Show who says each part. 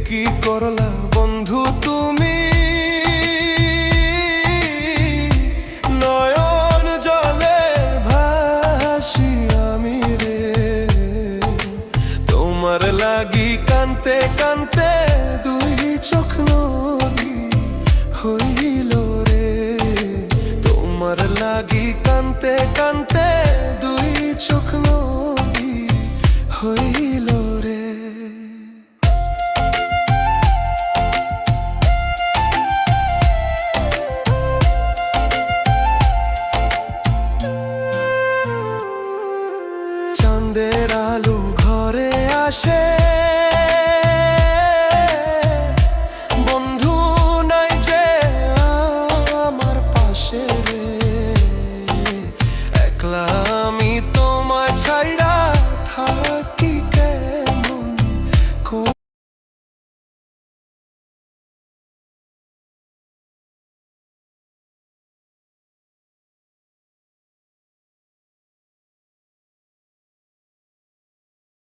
Speaker 1: কি করলা বন্ধু তুমি, নয়ন জলে ভাসি আমি রে। তোমার লাগি কানতে কানতে দুই চোখ নদী হইল রে। তোমার লাগি কানতে কানতে দুই চোখ নদী হইল রে। চাঁদের আলো ঘরে আসে,